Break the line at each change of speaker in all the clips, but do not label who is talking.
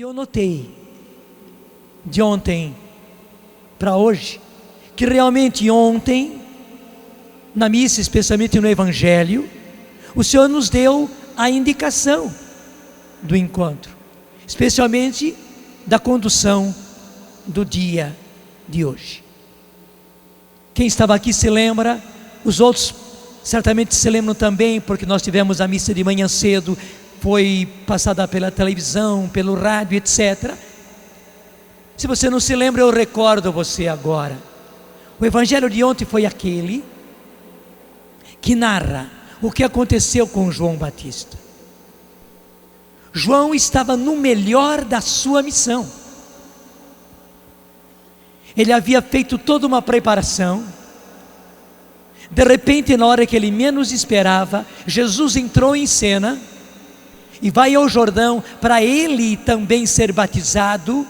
E eu notei, de ontem para hoje, que realmente ontem, na missa, especialmente no Evangelho, o Senhor nos deu a indicação do encontro, especialmente da condução do dia de hoje. Quem estava aqui se lembra, os outros certamente se lembram também, porque nós tivemos a missa de manhã cedo, foi passada pela televisão, pelo rádio, etc. Se você não se lembra, eu recordo você agora. O Evangelho de ontem foi aquele que narra o que aconteceu com João Batista. João estava no melhor da sua missão. Ele havia feito toda uma preparação. De repente, na hora que ele menos esperava, Jesus entrou em cena e vai ao Jordão para ele também ser batizado,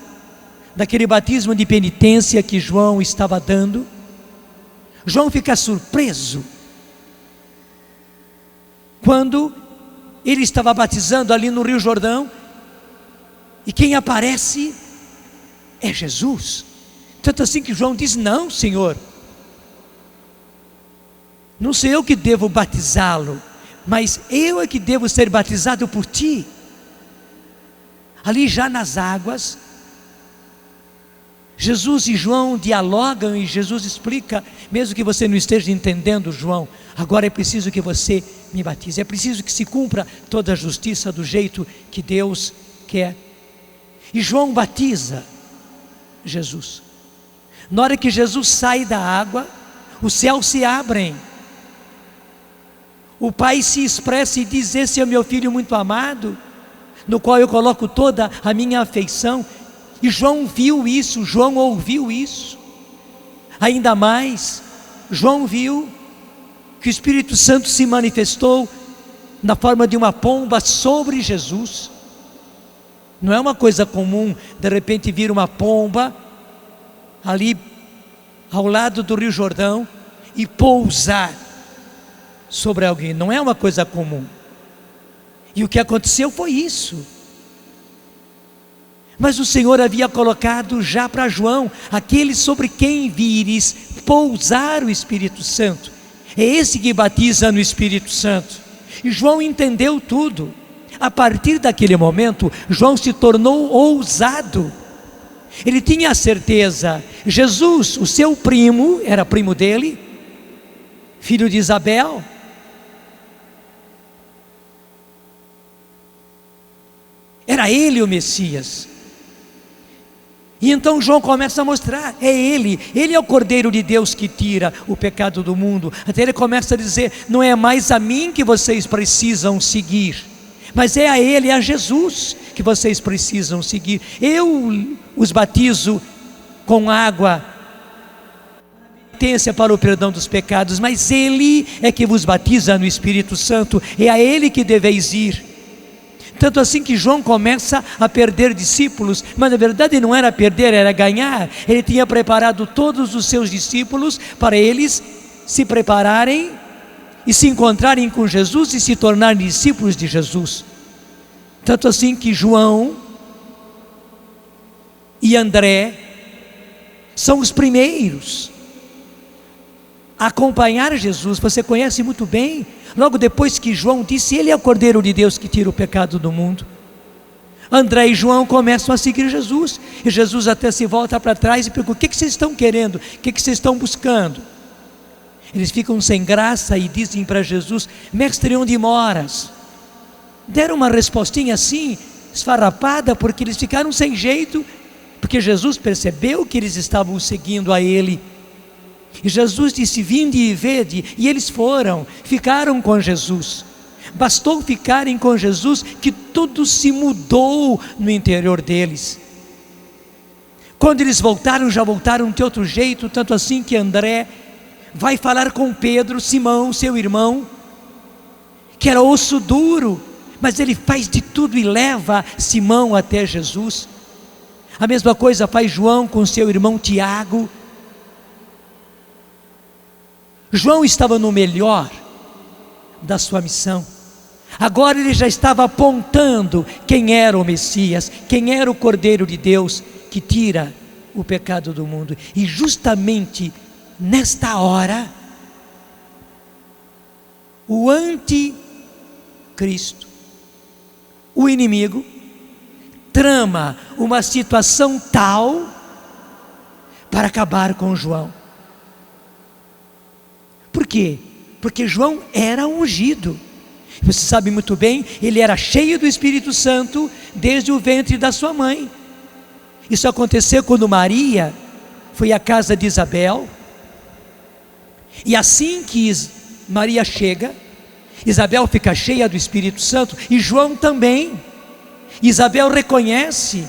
daquele batismo de penitência que João estava dando. João fica surpreso quando ele estava batizando ali no Rio Jordão, e quem aparece é Jesus. Tanto assim que João diz: não, Senhor, não sou eu que devo batizá-lo, mas eu é que devo ser batizado por ti. Ali já nas águas, Jesus e João dialogam e Jesus explica: mesmo que você não esteja entendendo, João, agora é preciso que você me batize, é preciso que se cumpra toda a justiça do jeito que Deus quer. E João batiza Jesus. Na hora que Jesus sai da água, os céus se abrem, o Pai se expressa e diz: esse é o meu Filho muito amado, no qual eu coloco toda a minha afeição. E João viu isso, João ouviu isso. Ainda mais, João viu que o Espírito Santo se manifestou na forma de uma pomba sobre Jesus. Não é uma coisa comum, de repente, vir uma pomba ali ao lado do Rio Jordão e pousar sobre alguém. Não é uma coisa comum. E o que aconteceu foi isso. Mas o Senhor havia colocado já para João: aquele sobre quem vires pousar o Espírito Santo, é esse que batiza no Espírito Santo. E João entendeu tudo. A partir daquele momento, João se tornou ousado. Ele tinha a certeza, Jesus, o seu primo, era primo dele, filho de Isabel, era ele o Messias. E então João começa a mostrar: é ele é o Cordeiro de Deus que tira o pecado do mundo. Até ele começa a dizer: não é mais a mim que vocês precisam seguir, mas é a ele, é a Jesus que vocês precisam seguir. Eu os batizo com água, penitência para o perdão dos pecados, mas ele é que vos batiza no Espírito Santo, é a ele que deveis ir. Tanto assim que João começa a perder discípulos, mas na verdade não era perder, era ganhar. Ele tinha preparado todos os seus discípulos para eles se prepararem e se encontrarem com Jesus e se tornarem discípulos de Jesus. Tanto assim que João e André são os primeiros a acompanhar Jesus. Você conhece muito bem, logo depois que João disse: ele é o Cordeiro de Deus que tira o pecado do mundo, André e João começam a seguir Jesus. E Jesus até se volta para trás e pergunta: o que vocês estão querendo? O que vocês estão buscando? Eles ficam sem graça e dizem para Jesus: mestre, onde moras? Deram uma respostinha assim, esfarrapada, porque eles ficaram sem jeito, porque Jesus percebeu que eles estavam seguindo a ele. E Jesus disse: vinde e vede. E eles foram, ficaram com Jesus. Bastou ficarem com Jesus que tudo se mudou no interior deles. Quando eles voltaram, já voltaram de outro jeito. Tanto assim que André vai falar com Pedro, Simão, seu irmão, que era osso duro, mas ele faz de tudo e leva Simão até Jesus. A mesma coisa faz João com seu irmão Tiago. João estava no melhor da sua missão. Agora ele já estava apontando quem era o Messias, quem era o Cordeiro de Deus que tira o pecado do mundo. E justamente nesta hora, o anticristo, o inimigo, trama uma situação tal para acabar com João. Por quê? Porque João era ungido. Você sabe muito bem, ele era cheio do Espírito Santo desde o ventre da sua mãe. Isso aconteceu quando Maria foi à casa de Isabel. E assim que Maria chega, Isabel fica cheia do Espírito Santo e João também. Isabel reconhece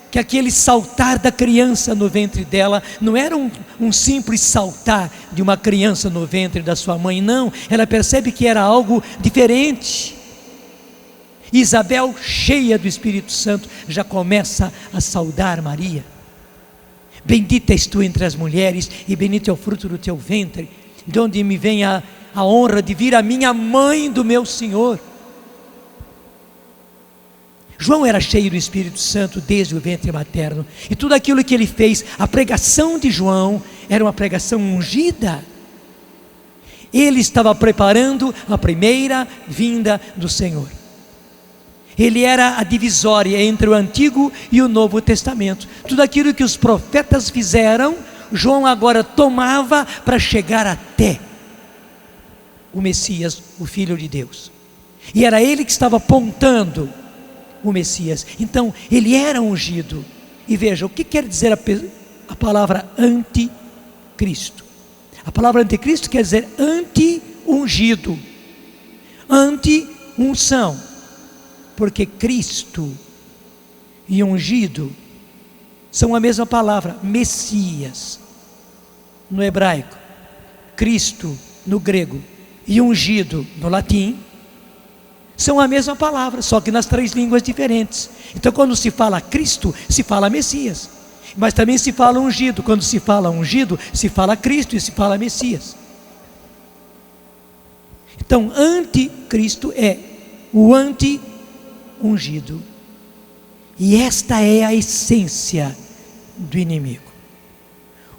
que aquele saltar da criança no ventre dela não era um simples saltar de uma criança no ventre da sua mãe, não. Ela percebe que era algo diferente. Isabel, cheia do Espírito Santo, já começa a saudar Maria. Bendita és tu entre as mulheres e bendito é o fruto do teu ventre, de onde me vem a honra de vir a minha mãe do meu Senhor. João era cheio do Espírito Santo desde o ventre materno, e tudo aquilo que ele fez, a pregação de João era uma pregação ungida. Ele estava preparando a primeira vinda do Senhor. Ele era a divisória entre o Antigo e o Novo Testamento. Tudo aquilo que os profetas fizeram, João agora tomava para chegar até o Messias, o Filho de Deus. E era ele que estava apontando o Messias. Então ele era ungido. E veja, o que quer dizer a palavra anticristo? A palavra anticristo quer dizer anti-ungido, anti-unção, porque Cristo e ungido são a mesma palavra. Messias no hebraico, Cristo no grego e ungido no latim são a mesma palavra, só que nas 3 línguas diferentes. Então quando se fala Cristo, se fala Messias, mas também se fala ungido. Quando se fala ungido, se fala Cristo e se fala Messias. Então anticristo é o anti-ungido, e esta é a essência do inimigo.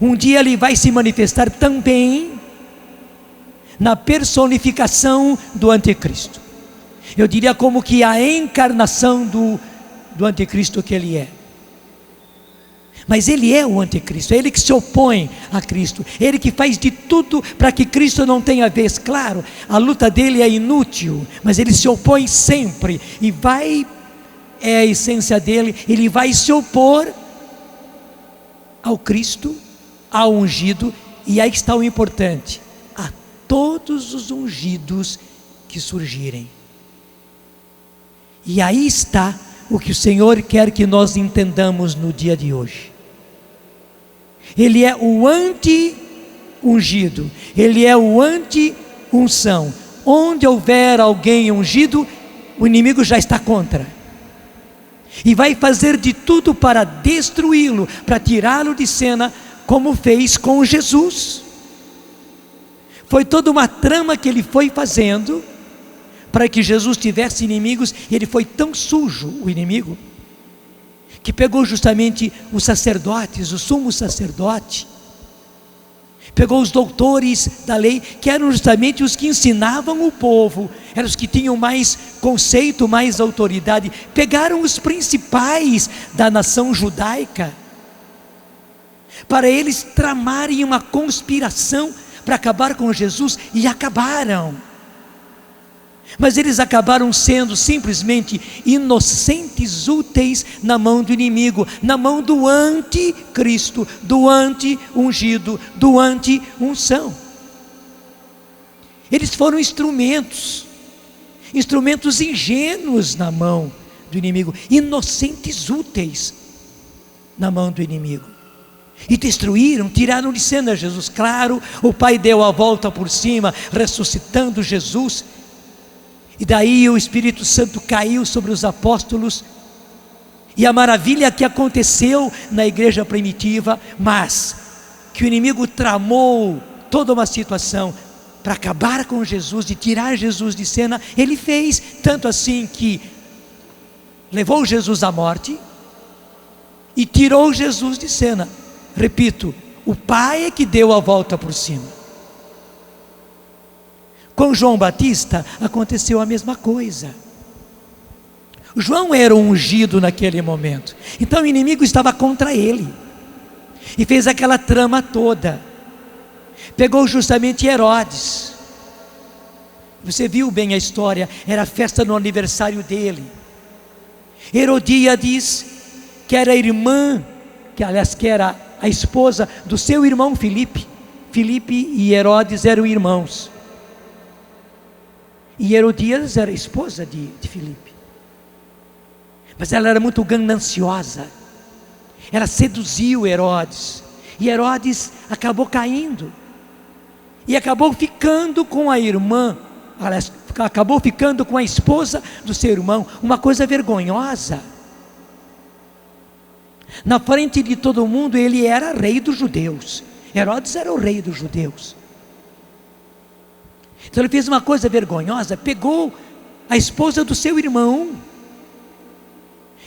Um dia ele vai se manifestar também na personificação do anticristo. Eu diria como que a encarnação do anticristo que ele é. Mas ele é o anticristo, é ele que se opõe a Cristo, ele que faz de tudo para que Cristo não tenha vez. Claro, a luta dele é inútil, mas ele se opõe sempre, e é a essência dele, ele vai se opor ao Cristo, ao ungido, e aí está o importante, a todos os ungidos que surgirem. E aí está o que o Senhor quer que nós entendamos no dia de hoje. Ele é o anti-ungido, ele é o anti-unção. Onde houver alguém ungido, o inimigo já está contra, e vai fazer de tudo para destruí-lo, para tirá-lo de cena, como fez com Jesus. Foi toda uma trama que ele foi fazendo para que Jesus tivesse inimigos, e ele foi tão sujo, o inimigo, que pegou justamente os sacerdotes, o sumo sacerdote, pegou os doutores da lei, que eram justamente os que ensinavam o povo, eram os que tinham mais conceito, mais autoridade. Pegaram os principais da nação judaica, para eles tramarem uma conspiração para acabar com Jesus, e acabaram. Mas eles acabaram sendo simplesmente inocentes úteis na mão do inimigo, na mão do anticristo, do anti-ungido, do anti-unção. Eles foram instrumentos ingênuos na mão do inimigo, inocentes úteis na mão do inimigo. E destruíram, tiraram de cena Jesus. Claro, o Pai deu a volta por cima, ressuscitando Jesus. E daí o Espírito Santo caiu sobre os apóstolos, e a maravilha que aconteceu na igreja primitiva, mas que o inimigo tramou toda uma situação para acabar com Jesus, de tirar Jesus de cena, ele fez, tanto assim que levou Jesus à morte e tirou Jesus de cena. Repito, o Pai é que deu a volta por cima. Com João Batista aconteceu a mesma coisa. João era o ungido naquele momento, então o inimigo estava contra ele, e fez aquela trama toda. Pegou justamente Herodes. Você viu bem a história, era a festa no aniversário dele. Herodíades, que era a irmã, que era a esposa do seu irmão Filipe. Filipe e Herodes eram irmãos, e Herodíades era a esposa de Filipe. Mas ela era muito gananciosa, ela seduziu Herodes, e Herodes acabou caindo, e acabou ficando com a irmã, acabou ficando com a esposa do seu irmão. Uma coisa vergonhosa. Na frente de todo mundo ele era rei dos judeus. Herodes era o rei dos judeus. Então ele fez uma coisa vergonhosa, pegou a esposa do seu irmão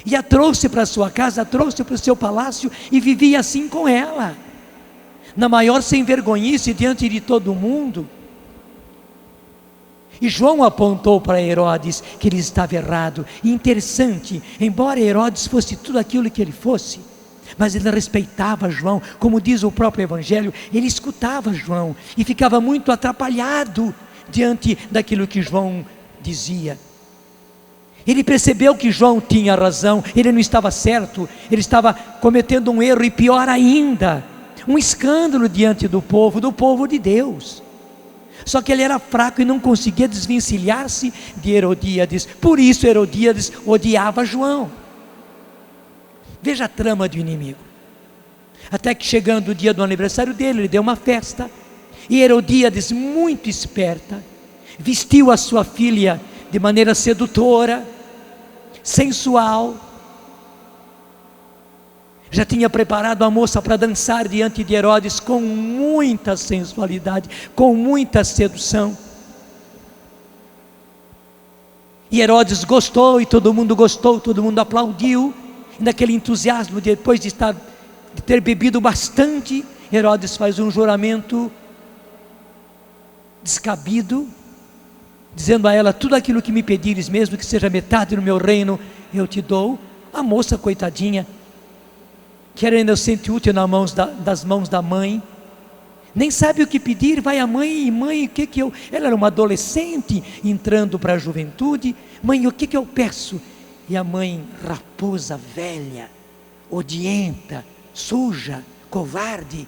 e a trouxe para sua casa, a trouxe para o seu palácio, e vivia assim com ela, na maior sem vergonhice diante de todo mundo. E João apontou para Herodes que ele estava errado. E interessante, embora Herodes fosse tudo aquilo que ele fosse, mas ele respeitava João, como diz o próprio Evangelho, ele escutava João e ficava muito atrapalhado diante daquilo que João dizia. Ele percebeu que João tinha razão, ele não estava certo, ele estava cometendo um erro, e pior ainda, um escândalo diante do povo de Deus. Só que ele era fraco e não conseguia desvencilhar-se de Herodíades. Por isso Herodíades odiava João. Veja a trama do inimigo. Até que, chegando o dia do aniversário dele, ele deu uma festa, e Herodíades, muito esperta, vestiu a sua filha de maneira sedutora, sensual. Já tinha preparado a moça para dançar diante de Herodes com muita sensualidade, com muita sedução. E Herodes gostou, e todo mundo gostou, todo mundo aplaudiu. E naquele entusiasmo, depois de ter bebido bastante, Herodes faz um juramento descabido, dizendo a ela: tudo aquilo que me pedires, mesmo que seja metade do meu reino, eu te dou. A moça, coitadinha, que era inocente, útil das mãos da mãe, nem sabe o que pedir, vai a mãe, e mãe, o que eu... Ela era uma adolescente, entrando para a juventude. Mãe, o que eu peço? E a mãe, raposa velha, odienta, suja, covarde,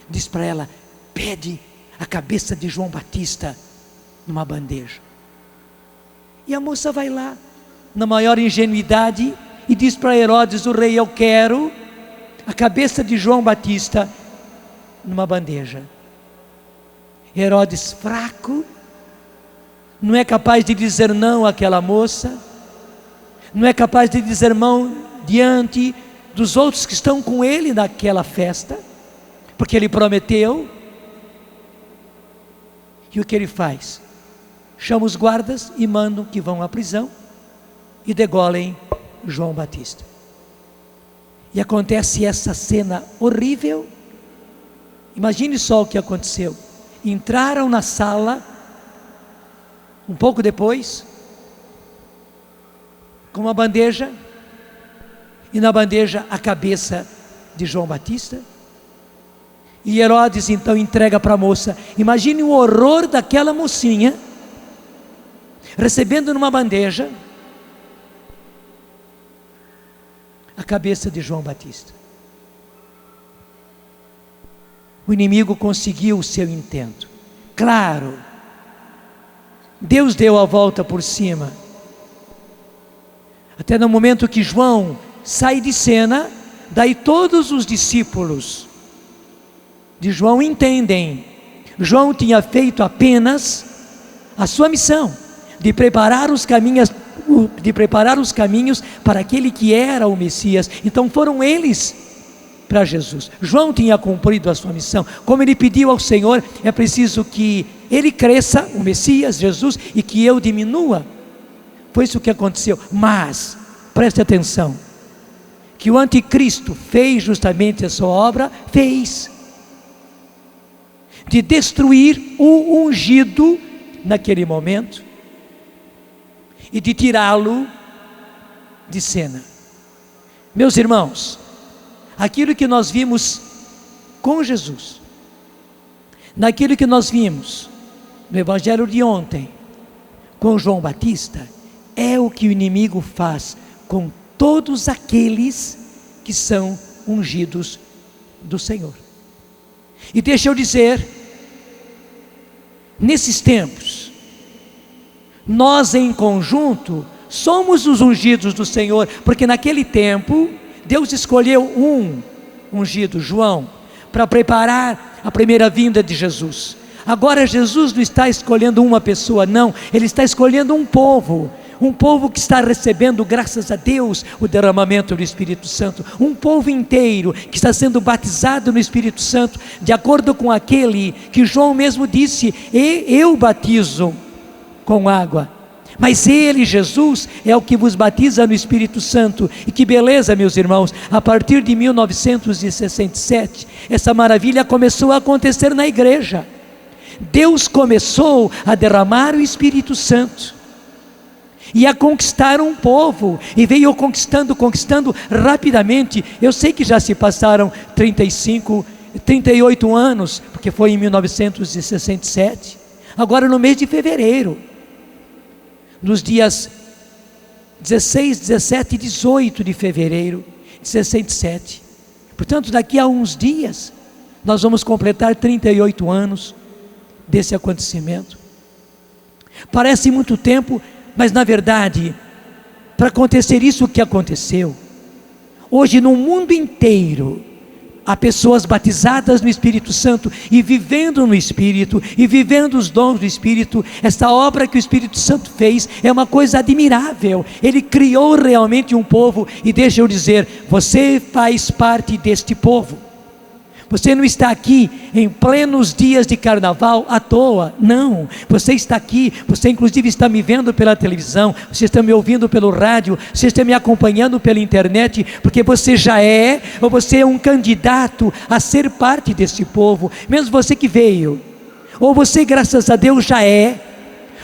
diz para ela: pede a cabeça de João Batista numa bandeja. E a moça vai lá, na maior ingenuidade, e diz para Herodes, o rei: eu quero a cabeça de João Batista numa bandeja. Herodes, fraco, não é capaz de dizer não àquela moça, não é capaz de dizer não diante dos outros que estão com ele naquela festa, porque ele prometeu. E o que ele faz? Chama os guardas e mandam que vão à prisão e degolem João Batista. E acontece essa cena horrível. Imagine só o que aconteceu. Entraram na sala, um pouco depois, com uma bandeja, e na bandeja a cabeça de João Batista. E Herodes então entrega para a moça. Imagine o horror daquela mocinha, recebendo numa bandeja a cabeça de João Batista. O inimigo conseguiu o seu intento. Claro, Deus deu a volta por cima. Até no momento que João sai de cena, daí todos os discípulos de João entendem. João tinha feito apenas a sua missão de preparar os caminhos para aquele que era o Messias. Então foram eles para Jesus. João tinha cumprido a sua missão. Como ele pediu ao Senhor, é preciso que ele cresça, o Messias, Jesus, e que eu diminua. Foi isso que aconteceu. Mas, preste atenção, que o anticristo fez justamente a sua obra, de destruir o ungido naquele momento e de tirá-lo de cena. Meus irmãos, aquilo que nós vimos com Jesus, naquilo que nós vimos no Evangelho de ontem, com João Batista, é o que o inimigo faz com todos aqueles que são ungidos do Senhor. E deixa eu dizer, nesses tempos, nós em conjunto somos os ungidos do Senhor, porque naquele tempo Deus escolheu um ungido, João, para preparar a primeira vinda de Jesus. Agora Jesus não está escolhendo uma pessoa, não, Ele está escolhendo um povo que está recebendo, graças a Deus, o derramamento do Espírito Santo, um povo inteiro que está sendo batizado no Espírito Santo, de acordo com aquele que João mesmo disse: eu batizo com água, mas Ele, Jesus, é o que vos batiza no Espírito Santo. E que beleza, meus irmãos, a partir de 1967, essa maravilha começou a acontecer na igreja. Deus começou a derramar o Espírito Santo e a conquistar um povo, e veio conquistando rapidamente. Eu sei que já se passaram 38 anos, porque foi em 1967, agora no mês de fevereiro, nos dias 16, 17 e 18 de fevereiro de 67, portanto daqui a uns dias, nós vamos completar 38 anos desse acontecimento. Parece muito tempo, mas na verdade, para acontecer isso que aconteceu, hoje no mundo inteiro, há pessoas batizadas no Espírito Santo, e vivendo no Espírito, e vivendo os dons do Espírito. Essa obra que o Espírito Santo fez é uma coisa admirável. Ele criou realmente um povo, e deixa eu dizer, você faz parte deste povo. Você não está aqui em plenos dias de carnaval à toa, não. Você está aqui, você inclusive está me vendo pela televisão, você está me ouvindo pelo rádio, você está me acompanhando pela internet, porque você já é, ou você é um candidato a ser parte desse povo, mesmo você que veio, ou você, graças a Deus, já é,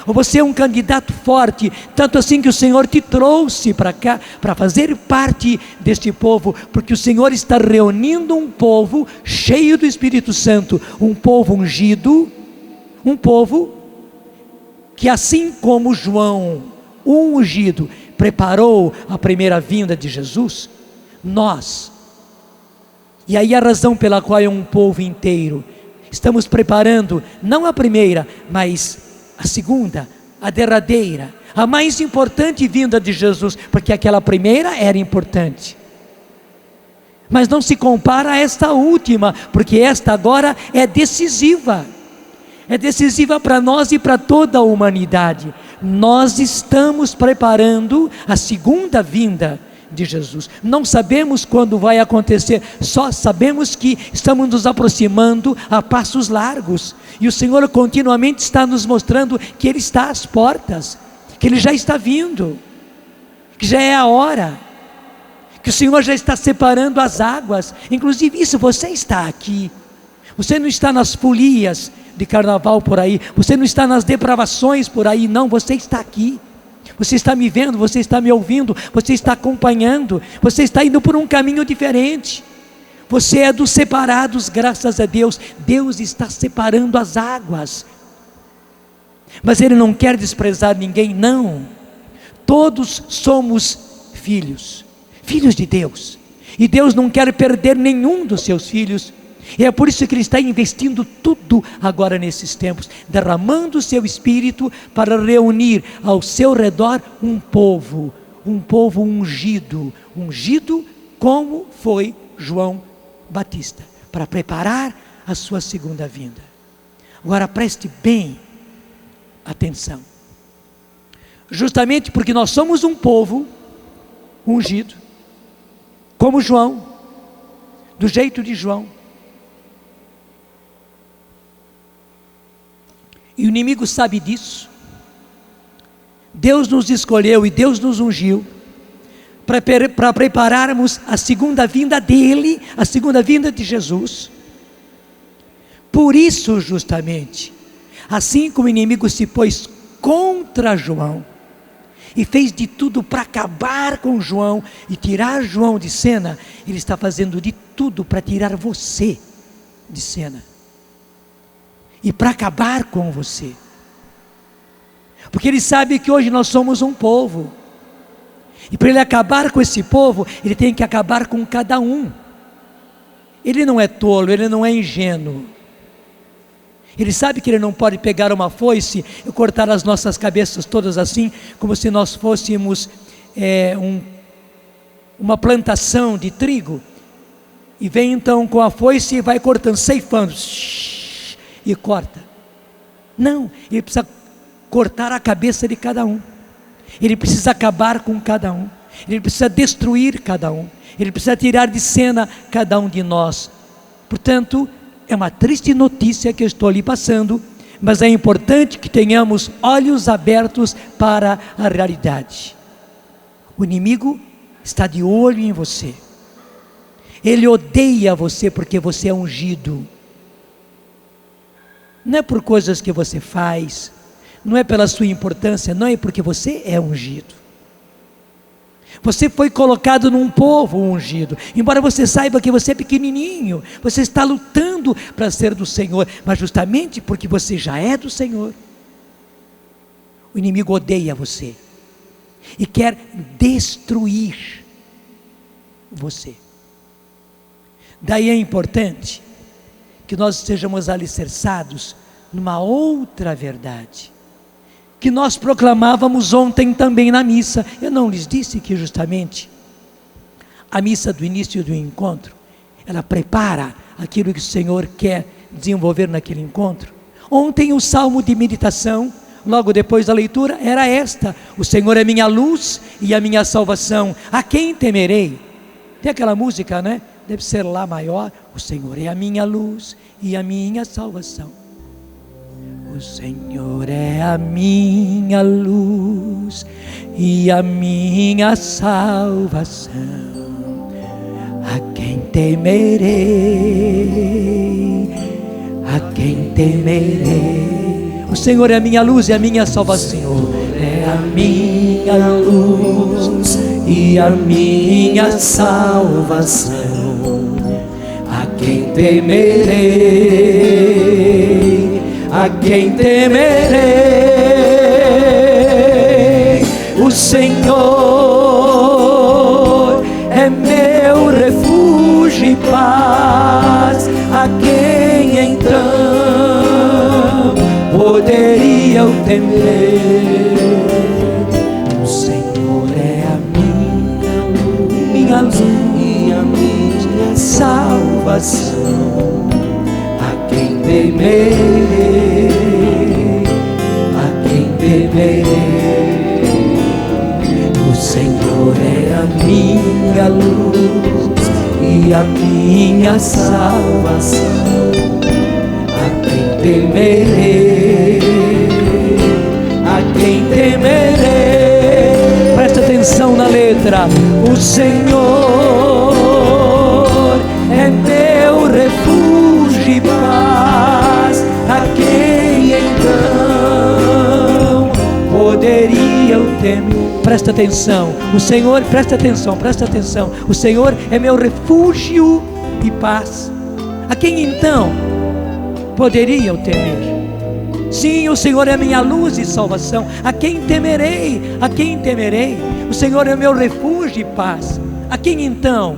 ou você é um candidato forte, tanto assim que o Senhor te trouxe para cá, para fazer parte deste povo, porque o Senhor está reunindo um povo cheio do Espírito Santo, um povo ungido, um povo que, assim como João, o ungido, preparou a primeira vinda de Jesus, nós, e aí a razão pela qual é um povo inteiro, estamos preparando, não a primeira, mas a segunda, a derradeira, a mais importante vinda de Jesus, porque aquela primeira era importante, mas não se compara a esta última, porque esta agora é decisiva para nós e para toda a humanidade. Nós estamos preparando a segunda vinda de Jesus. Não sabemos quando vai acontecer, só sabemos que estamos nos aproximando a passos largos, e o Senhor continuamente está nos mostrando que Ele está às portas, que Ele já está vindo, que já é a hora, que o Senhor já está separando as águas. Inclusive isso, você está aqui, você não está nas folias de carnaval por aí, você não está nas depravações por aí, não, você está aqui. Você está me vendo, você está me ouvindo, você está acompanhando, você está indo por um caminho diferente. Você é dos separados, graças a Deus. Deus está separando as águas, mas Ele não quer desprezar ninguém, não. Todos somos filhos de Deus, e Deus não quer perder nenhum dos seus filhos. E é por isso que Ele está investindo tudo agora nesses tempos, derramando o seu Espírito para reunir ao seu redor um povo ungido como foi João Batista, para preparar a sua segunda vinda. Agora preste bem atenção, justamente porque nós somos um povo ungido, como João, do jeito de João. E o inimigo sabe disso. Deus nos escolheu e Deus nos ungiu para prepararmos a segunda vinda dele, a segunda vinda de Jesus. Por isso, justamente, assim como o inimigo se pôs contra João e fez de tudo para acabar com João e tirar João de cena, ele está fazendo de tudo para tirar você de cena e para acabar com você, porque ele sabe que hoje nós somos um povo, e para ele acabar com esse povo, ele tem que acabar com cada um. Ele não é tolo, ele não é ingênuo. Ele sabe que ele não pode pegar uma foice e cortar as nossas cabeças todas assim, como se nós fôssemos uma plantação de trigo, e vem então com a foice e vai cortando, ceifando, e corta. Não, ele precisa cortar a cabeça de cada um. Ele precisa acabar com cada um. Ele precisa destruir cada um. Ele precisa tirar de cena cada um de nós. Portanto, é uma triste notícia que eu estou lhe passando, mas é importante que tenhamos olhos abertos para a realidade. O inimigo está de olho em você. Ele odeia você porque você é ungido. Não é por coisas que você faz, não é pela sua importância, não é porque você é ungido. Você foi colocado num povo ungido, embora você saiba que você é pequenininho, você está lutando para ser do Senhor, mas justamente porque você já é do Senhor, o inimigo odeia você e quer destruir você. Daí é importante que nós estejamos alicerçados numa outra verdade, que nós proclamávamos ontem também na missa. Eu não lhes disse que justamente a missa do início do encontro, ela prepara aquilo que o Senhor quer desenvolver naquele encontro. Ontem o salmo de meditação, logo depois da leitura, era esta: o Senhor é minha luz e a minha salvação, a quem temerei? Tem aquela música, né? Deve ser lá maior: o Senhor é a minha luz e a minha salvação. O Senhor é a minha luz e a minha salvação, a quem temerei, a quem temerei. O Senhor é a minha luz e a minha salvação. O Senhor é a minha luz e a minha salvação, a quem temerei, a quem temerei. O Senhor é meu refúgio e paz, a quem então poderia eu temer? O Senhor é a minha luz e a minha salvação, a quem temerei, a quem temerei. O Senhor é a minha luz e a minha salvação, a quem temerei, a quem temerei. Presta atenção na letra. O Senhor é meu refúgio e paz, a quem então poderia eu temer? Presta atenção, o Senhor, presta atenção. O Senhor é meu refúgio e paz, a quem então poderia eu temer? Sim, o Senhor é minha luz e salvação, a quem temerei? A quem temerei? O Senhor é meu refúgio e paz, a quem então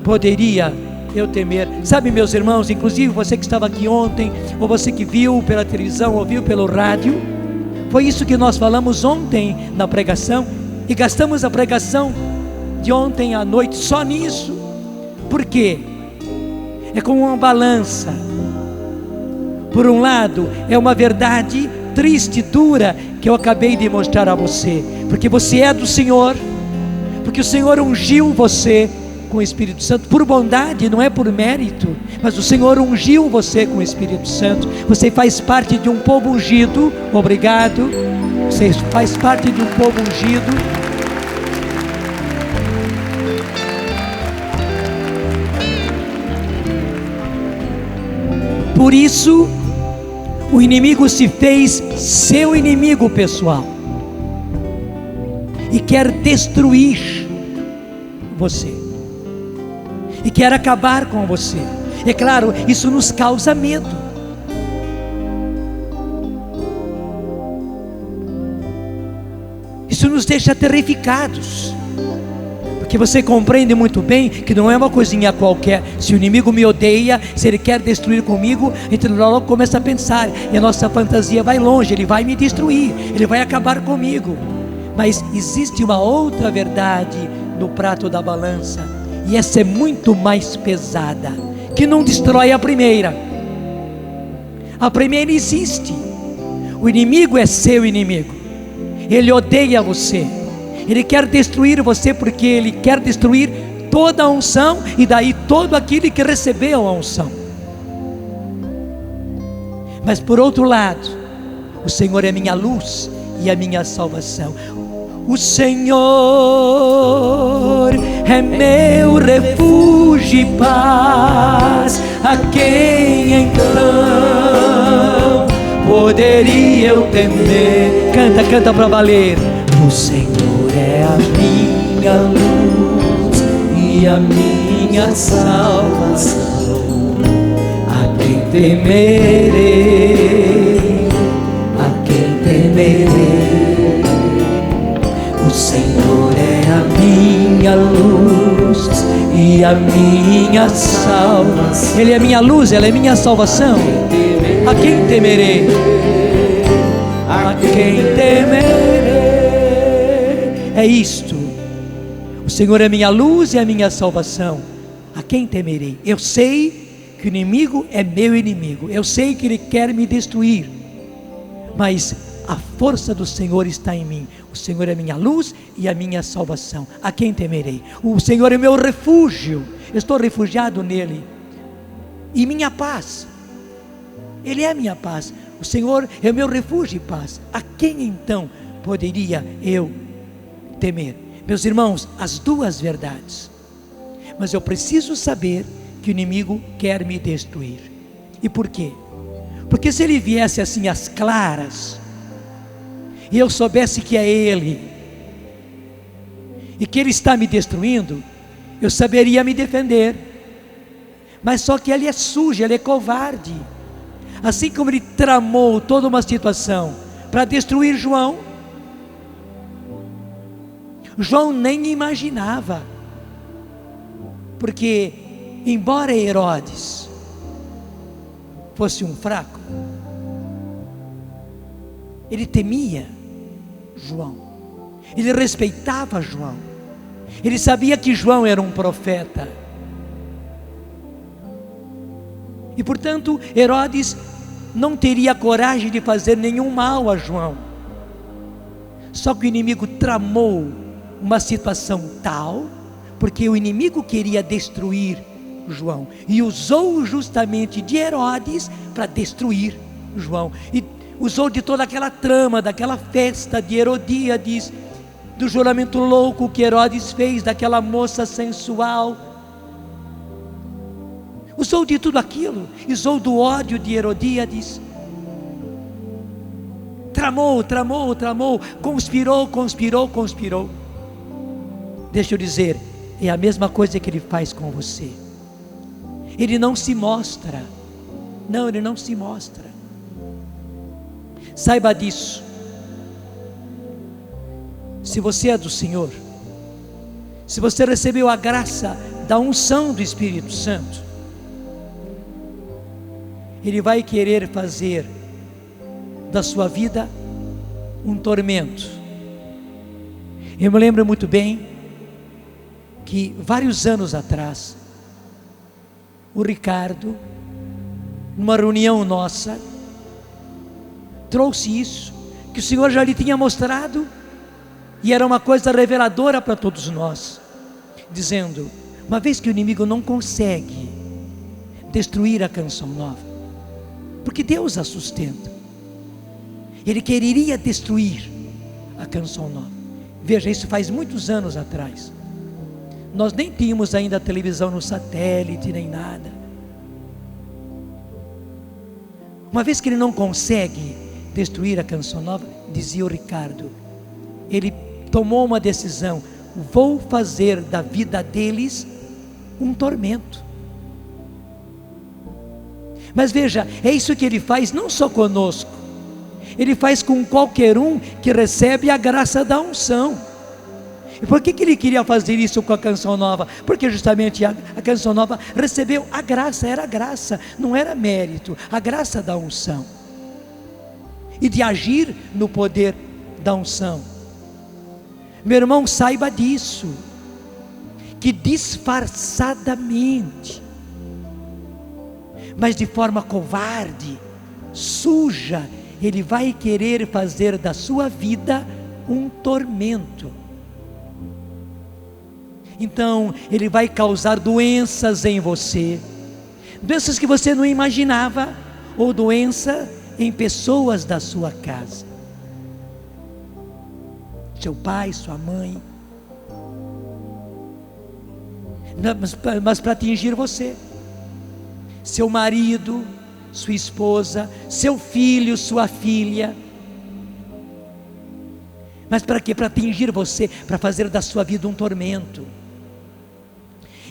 poderia eu temer? Sabe, meus irmãos, inclusive você que estava aqui ontem, ou você que viu pela televisão, ou viu pelo rádio, foi isso que nós falamos ontem na pregação, e gastamos a pregação de ontem à noite só nisso. Por quê? É como uma balança. Por um lado, é uma verdade triste, dura, que eu acabei de mostrar a você, porque você é do Senhor, porque o Senhor ungiu você, com o Espírito Santo por bondade, não é por mérito, mas o Senhor ungiu você com o Espírito Santo. Você faz parte de um povo ungido. Obrigado. Você faz parte de um povo ungido. Por isso, o inimigo se fez seu inimigo pessoal e quer destruir você, e quer acabar com você. É claro, isso nos causa medo. Isso nos deixa terrificados, porque você compreende muito bem que não é uma coisinha qualquer. Se o inimigo me odeia, se ele quer destruir comigo, então logo começa a pensar, e a nossa fantasia vai longe. Ele vai me destruir, ele vai acabar comigo. Mas existe uma outra verdade no prato da balança, e essa é muito mais pesada, que não destrói a primeira. A primeira existe. O inimigo é seu inimigo, ele odeia você, ele quer destruir você, porque ele quer destruir toda a unção, e daí todo aquele que recebeu a unção. Mas por outro lado, o Senhor é minha luz e a minha salvação. O Senhor é meu refúgio e paz, a quem então poderia eu temer? Canta, canta para valer. O Senhor é a minha luz e a minha salvação, a quem temerei, a quem temerei. O Senhor é a minha luz e a minha salvação. Ele é minha luz, Ele é minha salvação. A quem temerei? A quem temerei? É isto. O Senhor é minha luz e a minha salvação. A quem temerei? Eu sei que o inimigo é meu inimigo. Eu sei que ele quer me destruir, mas a força do Senhor está em mim. O Senhor é minha luz e a minha salvação. A quem temerei? O Senhor é meu refúgio. Eu estou refugiado nele. E minha paz. Ele é a minha paz. O Senhor é o meu refúgio e paz. A quem então poderia eu temer? Meus irmãos, as duas verdades. Mas eu preciso saber que o inimigo quer me destruir. E por quê? Porque se ele viesse assim às claras, e eu soubesse que é ele, e que ele está me destruindo, eu saberia me defender. Mas só que ele é sujo, ele é covarde. Assim como ele tramou toda uma situação para destruir João, João nem imaginava, porque embora Herodes fosse um fraco, ele temia João, ele respeitava João, ele sabia que João era um profeta, e portanto Herodes não teria coragem de fazer nenhum mal a João. Só que o inimigo tramou uma situação tal, porque o inimigo queria destruir João, e usou justamente de Herodes para destruir João, e usou de toda aquela trama, daquela festa de Herodíades, do juramento louco que Herodes fez daquela moça sensual, usou de tudo aquilo, usou do ódio de Herodíades, tramou, conspirou. Deixa eu dizer, é a mesma coisa que ele faz com você. Ele não se mostra. Não, ele não se mostra. Saiba disso. Se você é do Senhor, se você recebeu a graça da unção do Espírito Santo, Ele vai querer fazer da sua vida um tormento. Eu me lembro muito bem que vários anos atrás, o Ricardo, numa reunião nossa, trouxe isso, que o Senhor já lhe tinha mostrado, e era uma coisa reveladora para todos nós, dizendo: uma vez que o inimigo não consegue destruir a Canção Nova, porque Deus a sustenta, ele quereria destruir a Canção Nova. Veja, isso faz muitos anos atrás. Nós nem tínhamos ainda televisão no satélite, nem nada. Uma vez que ele não consegue destruir a Canção Nova, dizia o Ricardo, ele tomou uma decisão: vou fazer da vida deles um tormento. Mas veja, é isso que ele faz não só conosco, ele faz com qualquer um que recebe a graça da unção. E por que ele queria fazer isso com a Canção Nova? Porque justamente a Canção Nova recebeu a graça, era graça, não era mérito, a graça da unção, e de agir no poder da unção. Meu irmão, saiba disso, que disfarçadamente, mas de forma covarde, suja, ele vai querer fazer da sua vida um tormento. Então ele vai causar doenças em você, doenças que você não imaginava, ou doença em pessoas da sua casa, seu pai, sua mãe, mas para atingir você, seu marido, sua esposa, seu filho, sua filha. Mas para quê? Para atingir você, para fazer da sua vida um tormento.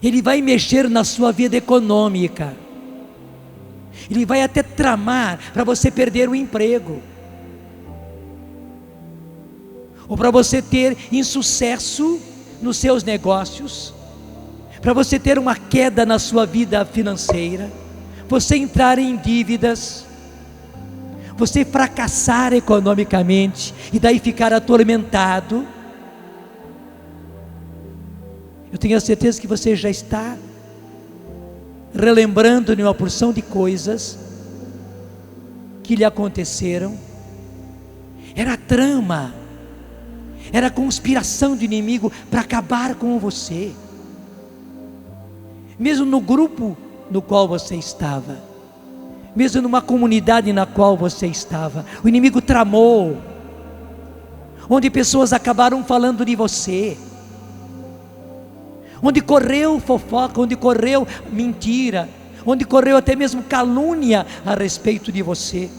Ele vai mexer na sua vida econômica, ele vai até tramar para você perder o emprego, ou para você ter insucesso nos seus negócios, para você ter uma queda na sua vida financeira, você entrar em dívidas, você fracassar economicamente e daí ficar atormentado. Eu tenho a certeza que você já está relembrando de uma porção de coisas que lhe aconteceram. Era trama, era conspiração do inimigo para acabar com você. Mesmo no grupo no qual você estava, mesmo numa comunidade na qual você estava, o inimigo tramou, onde pessoas acabaram falando de você, onde correu fofoca, onde correu mentira, onde correu até mesmo calúnia a respeito de você,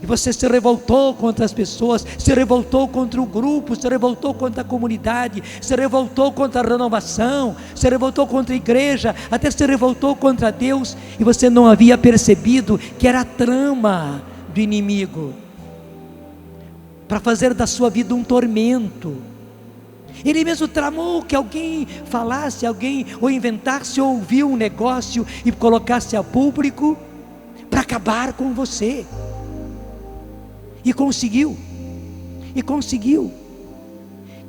e você se revoltou contra as pessoas, se revoltou contra o grupo, se revoltou contra a comunidade, se revoltou contra a renovação, se revoltou contra a igreja, até se revoltou contra Deus, e você não havia percebido que era a trama do inimigo para fazer da sua vida um tormento. Ele mesmo tramou que alguém falasse, alguém ou inventasse ou ouviu um negócio e colocasse a público para acabar com você. E conseguiu.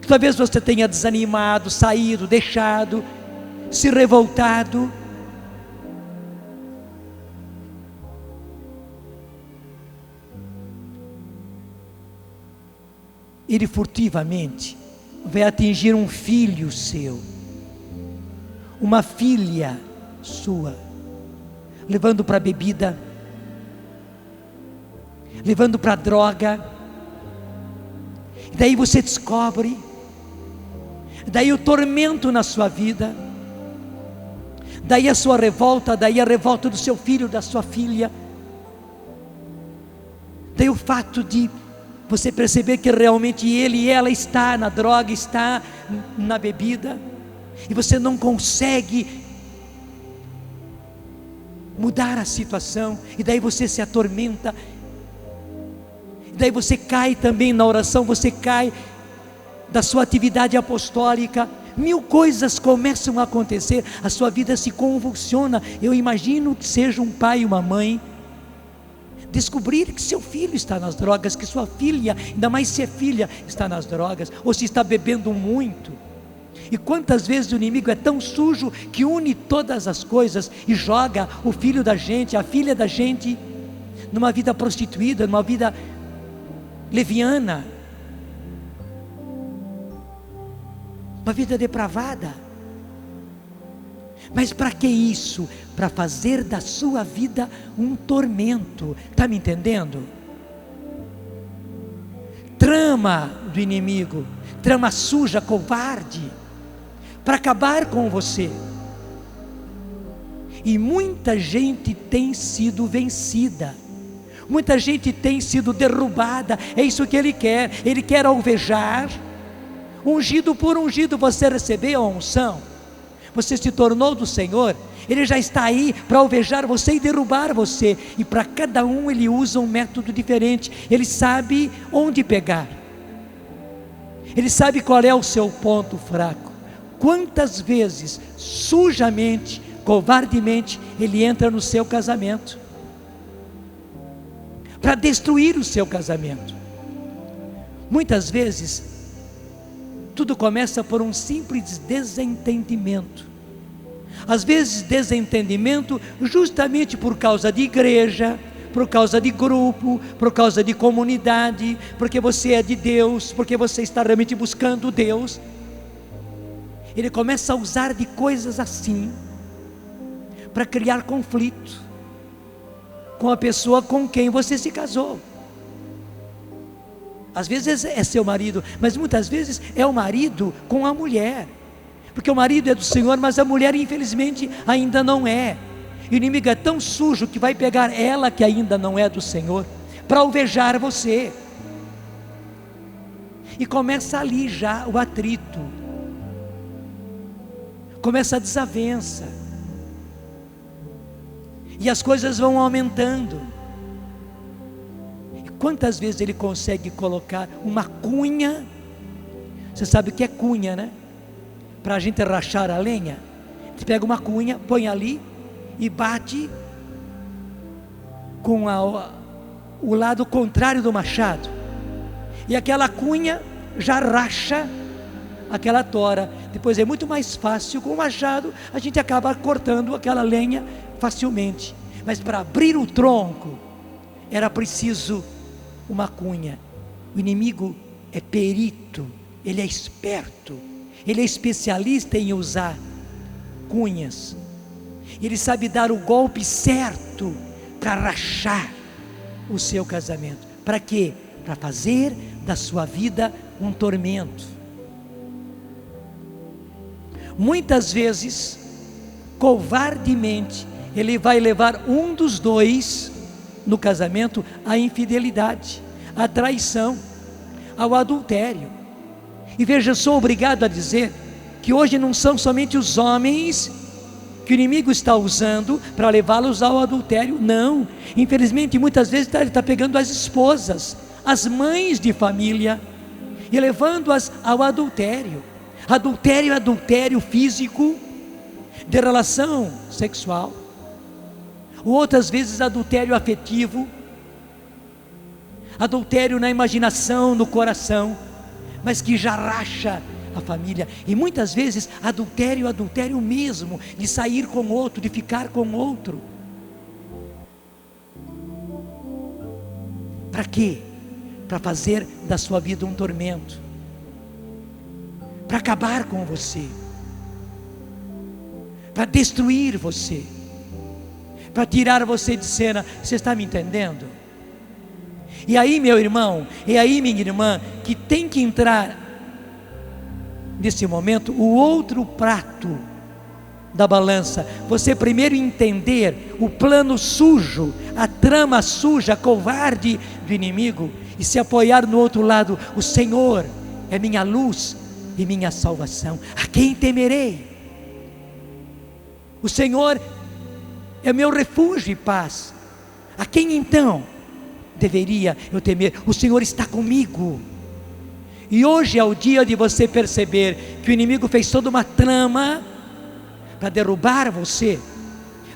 Talvez você tenha desanimado, saído, deixado, se revoltado. Ele furtivamente vai atingir um filho seu, uma filha sua, levando para a bebida, levando para a droga. E daí você descobre, daí o tormento na sua vida, daí a sua revolta, daí a revolta do seu filho, da sua filha, daí o fato de você perceber que realmente ele e ela está na droga, está na bebida, e você não consegue mudar a situação, e daí você se atormenta, e daí você cai também na oração, você cai da sua atividade apostólica, mil coisas começam a acontecer, a sua vida se convulsiona. Eu imagino que seja um pai e uma mãe descobrir que seu filho está nas drogas, que sua filha, ainda mais se é filha, está nas drogas, ou se está bebendo muito. E quantas vezes o inimigo é tão sujo que une todas as coisas e joga o filho da gente, a filha da gente, numa vida prostituída, numa vida leviana, uma vida depravada. Mas para que isso? Para fazer da sua vida um tormento. Está me entendendo? Trama do inimigo, trama suja, covarde, para acabar com você. E muita gente tem sido vencida, muita gente tem sido derrubada. É isso que ele quer alvejar. Ungido por ungido, você recebeu a unção, você se tornou do Senhor, Ele já está aí para alvejar você e derrubar você. E para cada um Ele usa um método diferente. Ele sabe onde pegar, Ele sabe qual é o seu ponto fraco. Quantas vezes, sujamente, covardemente, Ele entra no seu casamento para destruir o seu casamento. Muitas vezes tudo começa por um simples desentendimento. Às vezes desentendimento justamente por causa de igreja, por causa de grupo, por causa de comunidade, porque você é de Deus, porque você está realmente buscando Deus. Ele começa a usar de coisas assim para criar conflito com a pessoa com quem você se casou. Às vezes é seu marido, mas muitas vezes é o marido com a mulher, porque o marido é do Senhor, mas a mulher infelizmente ainda não é. E o inimigo é tão sujo que vai pegar ela que ainda não é do Senhor para alvejar você. E começa ali já o atrito, começa a desavença, e as coisas vão aumentando. Quantas vezes ele consegue colocar uma cunha? Você sabe o que é cunha, né? Para a gente rachar a lenha. Você pega uma cunha, põe ali e bate com o lado contrário do machado, e aquela cunha já racha aquela tora. Depois é muito mais fácil, com o machado a gente acaba cortando aquela lenha facilmente. Mas para abrir o tronco era preciso uma cunha. O inimigo é perito, ele é esperto, ele é especialista em usar cunhas. Ele sabe dar o golpe certo para rachar o seu casamento. Para quê? Para fazer da sua vida um tormento. Muitas vezes, covardemente, ele vai levar um dos dois no casamento à infidelidade, à traição, ao adultério. E veja, sou obrigado a dizer que hoje não são somente os homens que o inimigo está usando para levá-los ao adultério, não. Infelizmente muitas vezes ele está pegando as esposas, as mães de família, e levando-as ao adultério. Adultério físico, de relação sexual, ou outras vezes adultério afetivo, adultério na imaginação, no coração, mas que já racha a família. E muitas vezes adultério mesmo, de sair com outro, de ficar com outro. Para quê? Para fazer da sua vida um tormento, para acabar com você, para destruir você, para tirar você de cena. Você está me entendendo? E aí, meu irmão, e aí, minha irmã, que tem que entrar nesse momento o outro prato da balança. Você primeiro entender o plano sujo, a trama suja, covarde do inimigo, e se apoiar no outro lado. O Senhor é minha luz e minha salvação, a quem temerei? O Senhor é meu refúgio e paz, a quem então deveria eu temer? O Senhor está comigo. E hoje é o dia de você perceber que o inimigo fez toda uma trama para derrubar você,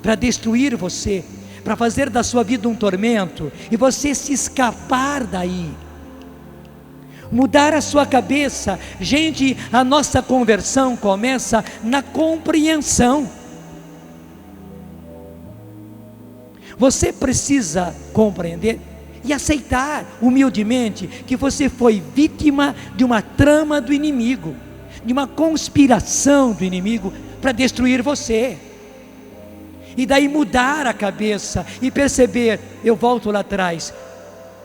para destruir você, para fazer da sua vida um tormento, e você se escapar daí, mudar a sua cabeça. Gente, a nossa conversão começa na compreensão. Você precisa compreender e aceitar humildemente que você foi vítima de uma trama do inimigo, de uma conspiração do inimigo para destruir você. E daí mudar a cabeça e perceber, eu volto lá atrás,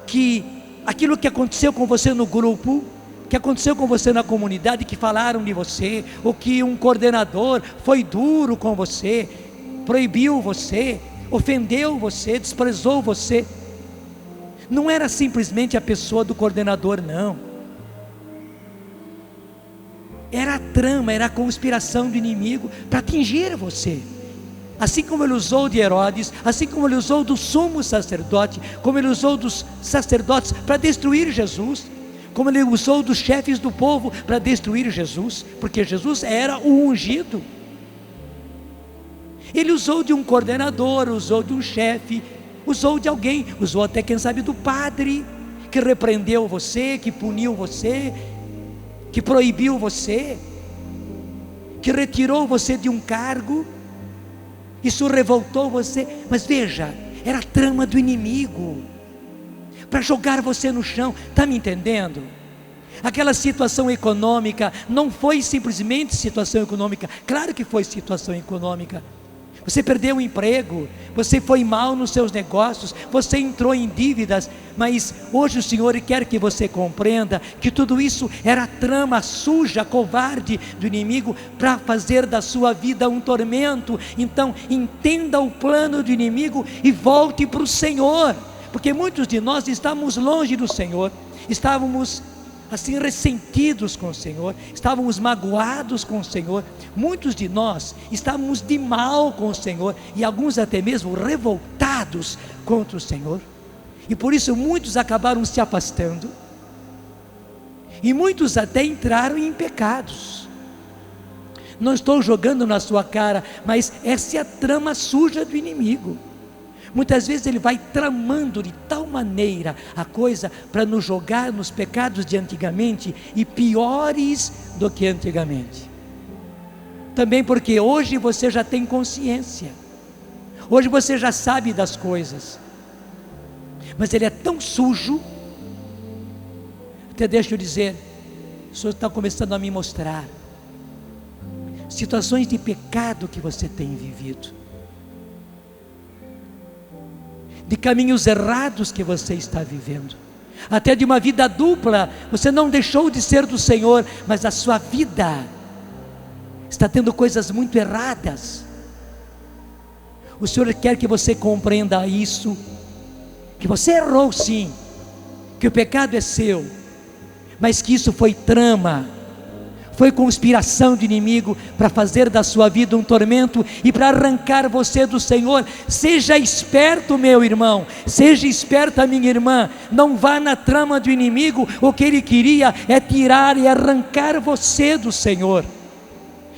que aquilo que aconteceu com você no grupo, que aconteceu com você na comunidade, que falaram de você, ou que um coordenador foi duro com você, proibiu você, ofendeu você, desprezou você, não era simplesmente a pessoa do coordenador, não. Era a trama, era a conspiração do inimigo para atingir você. Assim como ele usou de Herodes, assim como ele usou do sumo sacerdote, como ele usou dos sacerdotes para destruir Jesus, como ele usou dos chefes do povo para destruir Jesus, porque Jesus era o ungido. Ele usou de um coordenador, usou de um chefe, usou de alguém, usou até quem sabe do padre, que repreendeu você, que puniu você, que proibiu você, que retirou você de um cargo. Isso revoltou você, mas veja, era a trama do inimigo, para jogar você no chão, está me entendendo? Aquela situação econômica, não foi simplesmente situação econômica, claro que foi situação econômica, você perdeu o emprego, você foi mal nos seus negócios, você entrou em dívidas, mas hoje o Senhor quer que você compreenda que tudo isso era a trama suja, covarde do inimigo para fazer da sua vida um tormento. Então entenda o plano do inimigo e volte para o Senhor, porque muitos de nós estávamos longe do Senhor, estávamos assim ressentidos com o Senhor, estávamos magoados com o Senhor, muitos de nós estávamos de mal com o Senhor, e alguns até mesmo revoltados contra o Senhor, e por isso muitos acabaram se afastando, e muitos até entraram em pecados. Não estou jogando na sua cara, mas essa é a trama suja do inimigo. Muitas vezes ele vai tramando de tal maneira a coisa para nos jogar nos pecados de antigamente e piores do que antigamente. Também porque hoje você já tem consciência, hoje você já sabe das coisas, mas ele é tão sujo, até deixa eu dizer, o Senhor está começando a me mostrar situações de pecado que você tem vivido, de caminhos errados que você está vivendo, até de uma vida dupla. Você não deixou de ser do Senhor, mas a sua vida está tendo coisas muito erradas. O Senhor quer que você compreenda isso, que você errou sim, que o pecado é seu, mas que isso foi trama, foi conspiração do inimigo para fazer da sua vida um tormento e para arrancar você do Senhor. Seja esperto, meu irmão, seja esperta, minha irmã, não vá na trama do inimigo. O que ele queria é tirar e arrancar você do Senhor.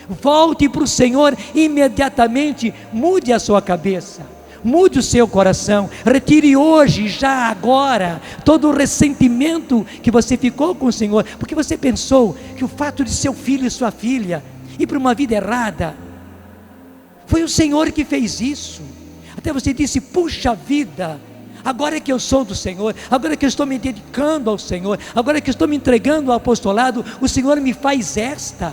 Volte para o Senhor imediatamente, mude a sua cabeça, mude o seu coração, retire hoje, já agora, todo o ressentimento que você ficou com o Senhor, porque você pensou que o fato de seu filho e sua filha ir para uma vida errada, foi o Senhor que fez isso. Até você disse, puxa vida, agora é que eu sou do Senhor, agora é que eu estou me dedicando ao Senhor, agora é que eu estou me entregando ao apostolado, o Senhor me faz esta.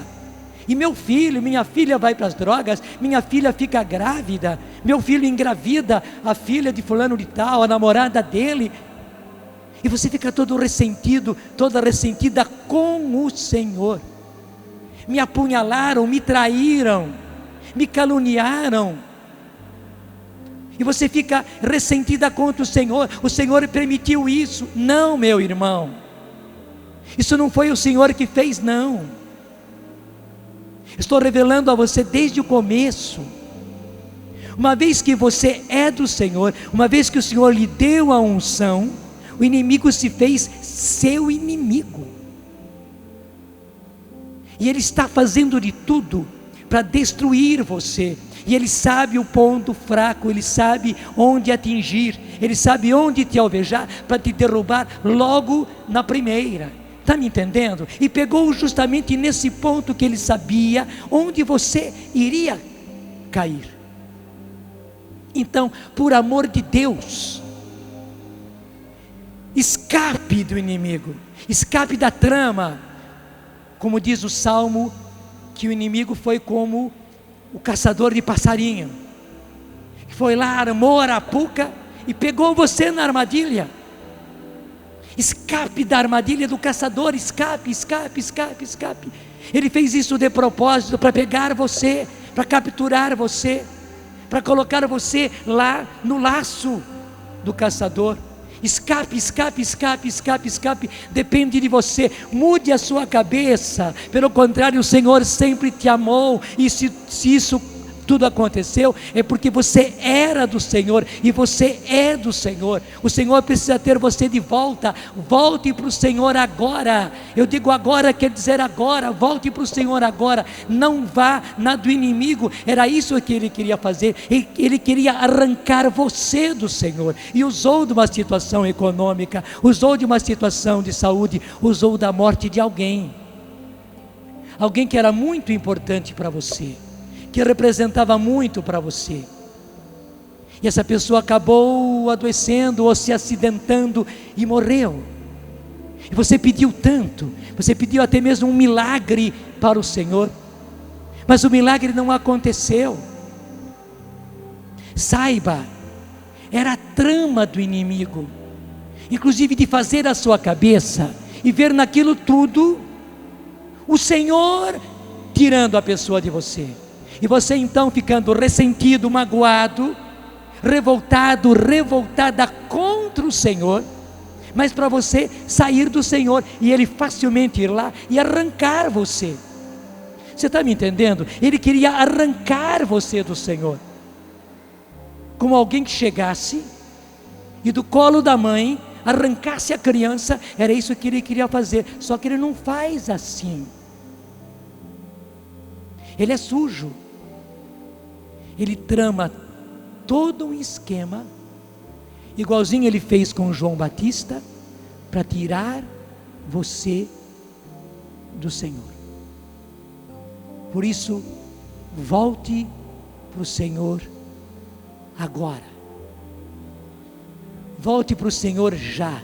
E meu filho, minha filha vai para as drogas, minha filha fica grávida, meu filho engravida a filha de fulano de tal, a namorada dele, e você fica todo ressentido, toda ressentida com o Senhor. Me apunhalaram, me traíram, me caluniaram, e você fica ressentida contra o Senhor permitiu isso. Não, meu irmão, isso não foi o Senhor que fez, não. Estou revelando a você desde o começo. Uma vez que você é do Senhor, uma vez que o Senhor lhe deu a unção, o inimigo se fez seu inimigo, e ele está fazendo de tudo para destruir você. E ele sabe o ponto fraco, ele sabe onde atingir, ele sabe onde te alvejar para te derrubar logo na primeira. Está me entendendo? E pegou justamente nesse ponto que ele sabia onde você iria cair. Então, por amor de Deus, escape do inimigo, escape da trama. Como diz o Salmo, que o inimigo foi como o caçador de passarinho, que foi lá, armou a arapuca e pegou você na armadilha. Escape da armadilha do caçador, escape, escape, escape, escape. Ele fez isso de propósito, para pegar você, para capturar você, para colocar você lá no laço do caçador. Escape, escape, escape, escape, escape. Depende de você. Mude a sua cabeça. Pelo contrário, o Senhor sempre te amou. E se isso tudo aconteceu, é porque você era do Senhor e você é do Senhor. O Senhor precisa ter você de volta. Volte para o Senhor agora. Eu digo agora, quer dizer agora. Volte para o Senhor agora. Não vá na do inimigo. Era isso que ele queria fazer. Ele queria arrancar você do Senhor, e usou de uma situação econômica, usou de uma situação de saúde, usou da morte de alguém que era muito importante para você, que representava muito para você, e essa pessoa acabou adoecendo ou se acidentando e morreu. E você pediu tanto, você pediu até mesmo um milagre para o Senhor, mas o milagre não aconteceu. Saiba, era a trama do inimigo, inclusive de fazer a sua cabeça e ver naquilo tudo o Senhor tirando a pessoa de você. E você então ficando ressentido, magoado, revoltado, revoltada contra o Senhor, mas para você sair do Senhor e Ele facilmente ir lá e arrancar você. Você está me entendendo? Ele queria arrancar você do Senhor, como alguém que chegasse e do colo da mãe arrancasse a criança. Era isso que ele queria fazer, só que ele não faz assim. Ele é sujo. Ele trama todo um esquema, igualzinho ele fez com João Batista, para tirar você do Senhor. Por isso, volte para o Senhor agora. Volte para o Senhor já,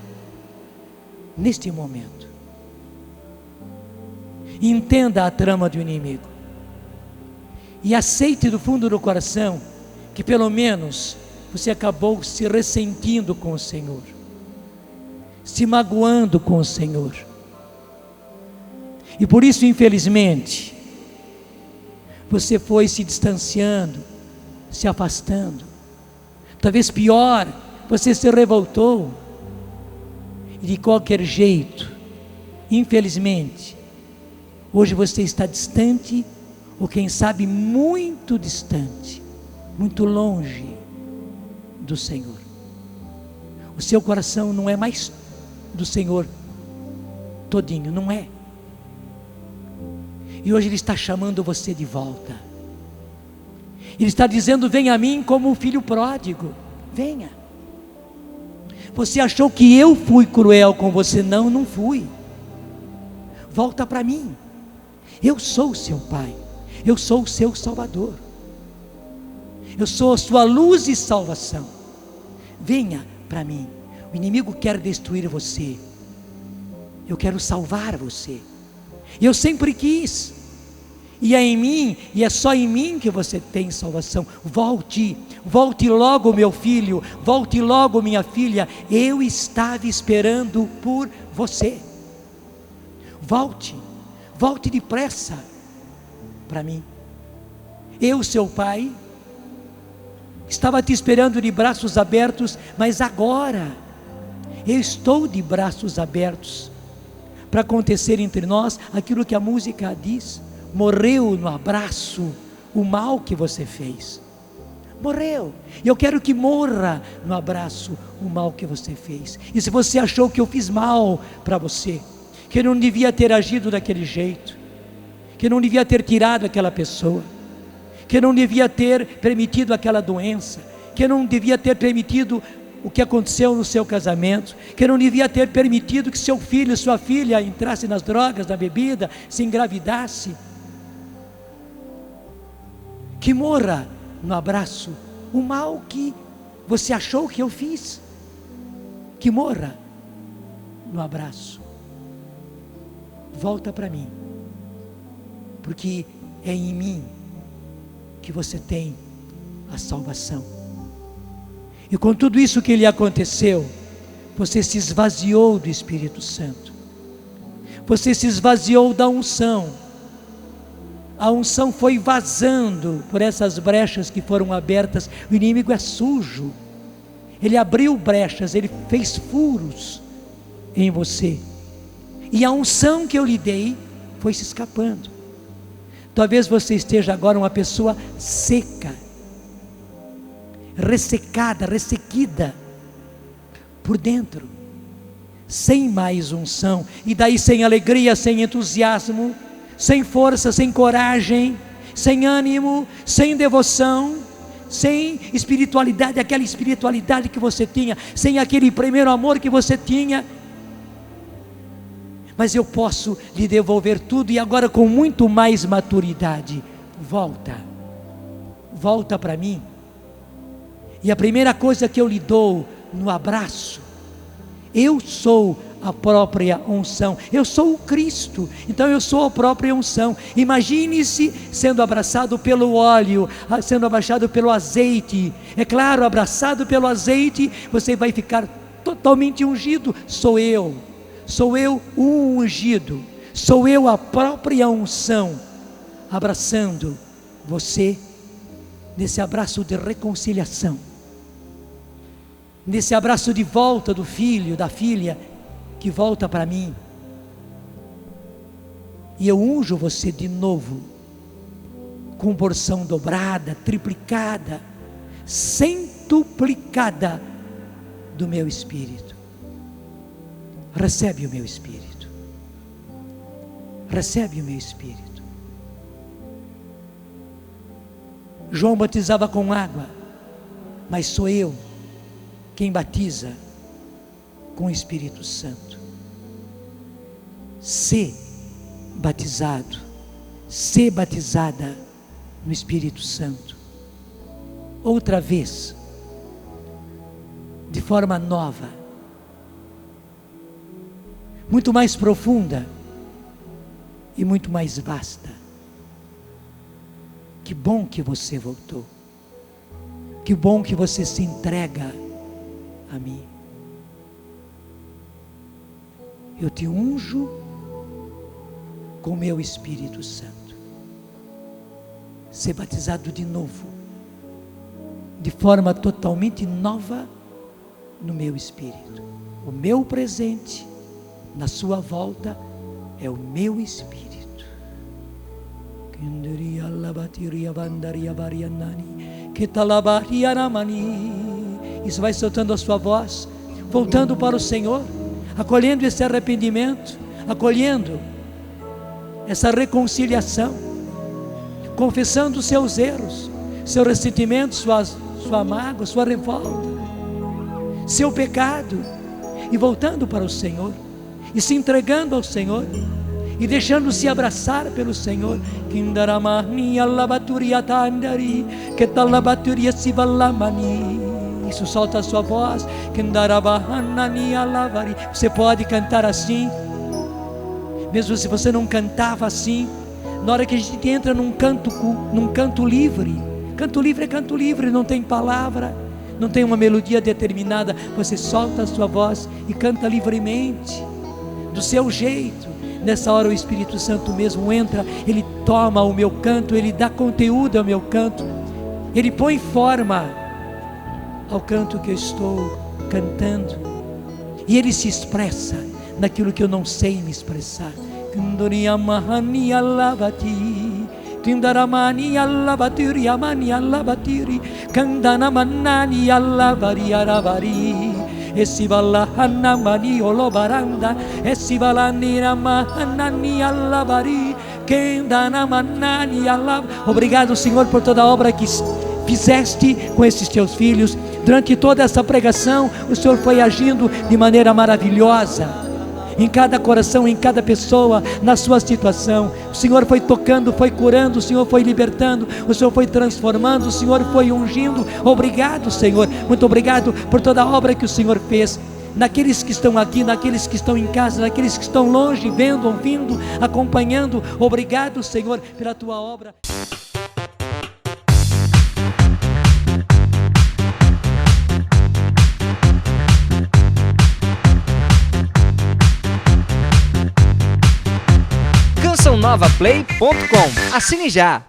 neste momento. Entenda a trama do inimigo. E aceite do fundo do coração que pelo menos você acabou se ressentindo com o Senhor, se magoando com o Senhor. E por isso, infelizmente, você foi se distanciando, se afastando. Talvez pior, você se revoltou. E de qualquer jeito, infelizmente, hoje você está distante, ou quem sabe muito distante, muito longe do Senhor. O seu coração não é mais do Senhor todinho, não é. E hoje Ele está chamando você de volta. Ele está dizendo: venha a mim como um filho pródigo. Venha. Você achou que eu fui cruel com você? Não, não fui. Volta para mim. Eu sou o seu Pai. Eu sou o seu Salvador. Eu sou a sua luz e salvação. Venha para mim. O inimigo quer destruir você. Eu quero salvar você. Eu sempre quis. E é em mim, e é só em mim que você tem salvação. Volte, volte logo, meu filho. Volte logo, minha filha. Eu estava esperando por você. Volte, volte depressa para mim. Eu, seu pai, estava te esperando de braços abertos, mas agora eu estou de braços abertos para acontecer entre nós aquilo que a música diz: morreu no abraço o mal que você fez. Morreu, e eu quero que morra no abraço o mal que você fez. E se você achou que eu fiz mal para você, que eu não devia ter agido daquele jeito, que eu não devia ter tirado aquela pessoa, que eu não devia ter permitido aquela doença, que eu não devia ter permitido o que aconteceu no seu casamento, que eu não devia ter permitido que seu filho, sua filha entrasse nas drogas, na bebida, se engravidasse, que morra no abraço o mal que você achou que eu fiz, que morra no abraço. Volta para mim, porque é em mim que você tem a salvação. E com tudo isso que lhe aconteceu, você se esvaziou do Espírito Santo. Você se esvaziou da unção. A unção foi vazando por essas brechas que foram abertas. O inimigo é sujo. Ele abriu brechas, ele fez furos em você. E a unção que eu lhe dei foi se escapando. Talvez você esteja agora uma pessoa seca, ressecada, ressequida por dentro, sem mais unção, e daí sem alegria, sem entusiasmo, sem força, sem coragem, sem ânimo, sem devoção, sem espiritualidade, aquela espiritualidade que você tinha, sem aquele primeiro amor que você tinha. Mas eu posso lhe devolver tudo, e agora com muito mais maturidade. Volta para mim. E a primeira coisa que eu lhe dou no abraço, eu sou a própria unção, eu sou o Cristo, então eu sou a própria unção. Imagine-se sendo abraçado pelo óleo, sendo abraçado pelo azeite. É claro, abraçado pelo azeite, você vai ficar totalmente ungido. Sou eu o ungido, sou eu a própria unção, abraçando você nesse abraço de reconciliação, nesse abraço de volta do filho, da filha, que volta para mim, e eu unjo você de novo, com porção dobrada, triplicada, centuplicada do meu Espírito. Recebe o meu Espírito, recebe o meu Espírito. João batizava com água, mas sou eu quem batiza com o Espírito Santo. Ser batizado, ser batizada no Espírito Santo, outra vez, de forma nova, muito mais profunda e muito mais vasta. Que bom que você voltou, que bom que você se entrega a mim. Eu te unjo com o meu Espírito Santo. Ser batizado de novo, de forma totalmente nova no meu Espírito. O meu presente na sua volta é o meu Espírito. Isso vai soltando a sua voz, voltando para o Senhor, acolhendo esse arrependimento, acolhendo essa reconciliação, confessando os seus erros, seu ressentimento, sua mágoa, sua revolta, seu pecado, e voltando para o Senhor, e se entregando ao Senhor, e deixando-se abraçar pelo Senhor. Isso, solta a sua voz. Você pode cantar assim, mesmo se você não cantava assim. Na hora que a gente entra num canto livre, canto livre é canto livre, não tem palavra, não tem uma melodia determinada, você solta a sua voz e canta livremente, do seu jeito. Nessa hora o Espírito Santo mesmo entra, ele toma o meu canto, ele dá conteúdo ao meu canto, ele põe forma ao canto que eu estou cantando, e ele se expressa naquilo que eu não sei me expressar. Obrigado, Senhor, por toda a obra que fizeste com esses teus filhos. Durante toda essa pregação, o Senhor foi agindo de maneira maravilhosa em cada coração, em cada pessoa, na sua situação. O Senhor foi tocando, foi curando, o Senhor foi libertando, o Senhor foi transformando, o Senhor foi ungindo. Obrigado, Senhor, muito obrigado por toda a obra que o Senhor fez, naqueles que estão aqui, naqueles que estão em casa, naqueles que estão longe, vendo, ouvindo, acompanhando. Obrigado, Senhor, pela tua obra.
cançãonovaplay.com. Assine já!